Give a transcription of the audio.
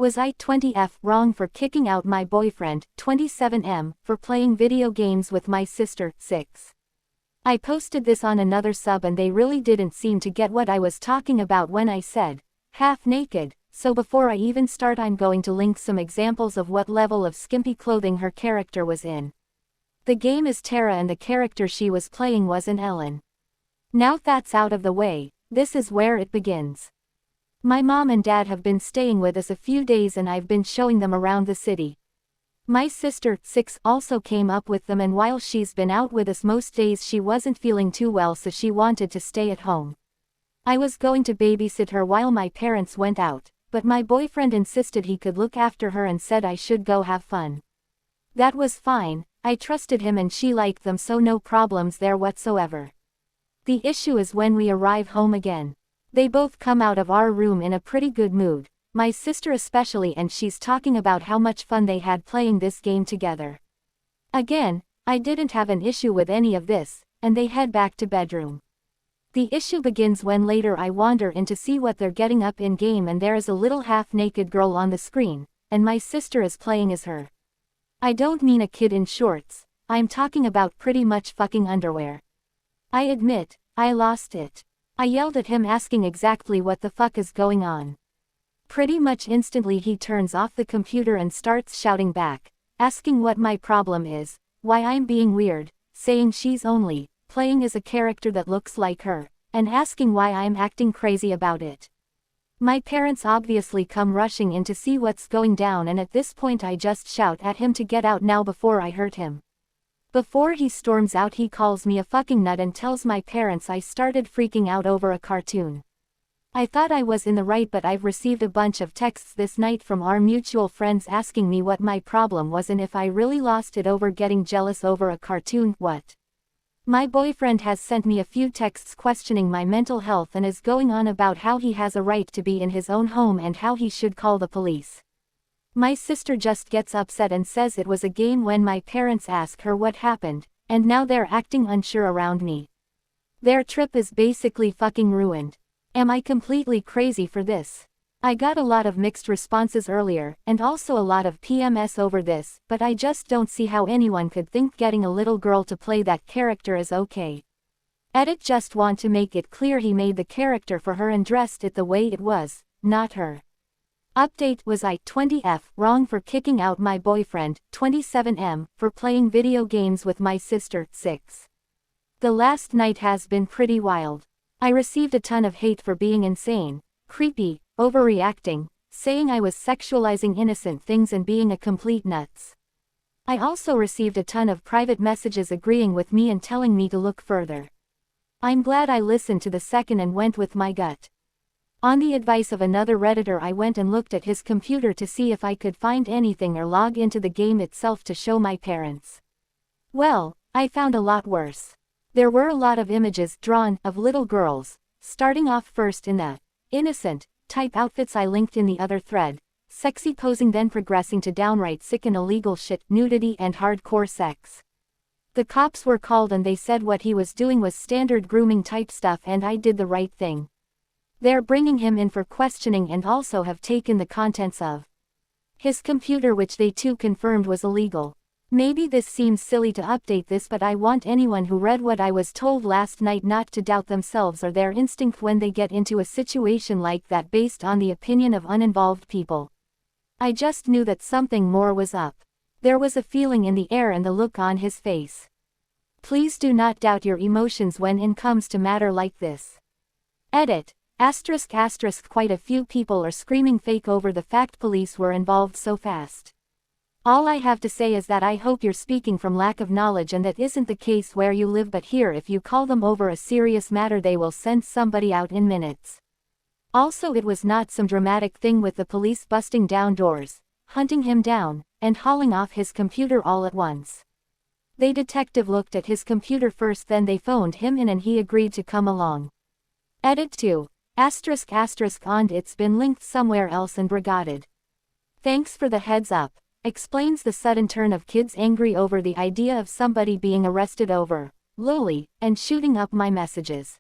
Was I 20F wrong for kicking out my boyfriend, 27M, for playing video games with my sister, 6? I posted this on another sub and they really didn't seem to get what I was talking about when I said, half naked, so before I even start I'm going to link some examples of what level of skimpy clothing her character was in. The game is Tara and the character she was playing was an Ellen. Now that's out of the way, this is where it begins. My mom and dad have been staying with us a few days and I've been showing them around the city. My sister, 6, also came up with them and while she's been out with us most days she wasn't feeling too well so she wanted to stay at home. I was going to babysit her while my parents went out, but my boyfriend insisted he could look after her and said I should go have fun. That was fine, I trusted him and she liked them so no problems there whatsoever. The issue is when we arrive home again. They both come out of our room in a pretty good mood, my sister especially, and she's talking about how much fun they had playing this game together. Again, I didn't have an issue with any of this, and they head back to bedroom. The issue begins when later I wander in to see what they're getting up in game and there is a little half-naked girl on the screen, and my sister is playing as her. I don't mean a kid in shorts, I'm talking about pretty much fucking underwear. I admit, I lost it. I yelled at him asking exactly what the fuck is going on. Pretty much instantly he turns off the computer and starts shouting back, asking what my problem is, why I'm being weird, saying she's only playing as a character that looks like her, and asking why I'm acting crazy about it. My parents obviously come rushing in to see what's going down and at this point I just shout at him to get out now before I hurt him. Before he storms out he calls me a fucking nut and tells my parents I started freaking out over a cartoon. I thought I was in the right but I've received a bunch of texts this night from our mutual friends asking me what my problem was and if I really lost it over getting jealous over a cartoon. What? My boyfriend has sent me a few texts questioning my mental health and is going on about how he has a right to be in his own home and how he should call the police. My sister just gets upset and says it was a game when my parents ask her what happened, and now they're acting unsure around me. Their trip is basically fucking ruined. Am I completely crazy for this? I got a lot of mixed responses earlier, and also a lot of PMS over this, but I just don't see how anyone could think getting a little girl to play that character is okay. Edit just want to make it clear he made the character for her and dressed it the way it was, not her. Update: was I 20F wrong for kicking out my boyfriend, 27M, for playing video games with my sister, 6? The last night has been pretty wild. I received a ton of hate for being insane, creepy, overreacting, saying I was sexualizing innocent things and being a complete nuts. I also received a ton of private messages agreeing with me and telling me to look further. I'm glad I listened to the second and went with my gut. On the advice of another Redditor I went and looked at his computer to see if I could find anything or log into the game itself to show my parents. Well, I found a lot worse. There were a lot of images drawn of little girls, starting off first in the innocent type outfits I linked in the other thread, sexy posing then progressing to downright sick and illegal shit, nudity and hardcore sex. The cops were called and they said what he was doing was standard grooming type stuff and I did the right thing. They're bringing him in for questioning and also have taken the contents of his computer which they too confirmed was illegal. Maybe this seems silly to update this but I want anyone who read what I was told last night not to doubt themselves or their instinct when they get into a situation like that based on the opinion of uninvolved people. I just knew that something more was up. There was a feeling in the air and the look on his face. Please do not doubt your emotions when it comes to matter like this. Edit. **** quite a few people are screaming fake over the fact police were involved so fast. All I have to say is that I hope you're speaking from lack of knowledge and that isn't the case where you live, but here if you call them over a serious matter they will send somebody out in minutes. Also it was not some dramatic thing with the police busting down doors, hunting him down, and hauling off his computer all at once. The detective looked at his computer first then they phoned him in and he agreed to come along. Edit 2. **** and it's been linked somewhere else and brigaded. Thanks for the heads up. Explains the sudden turn of kids angry over the idea of somebody being arrested over loli, and shooting up my messages.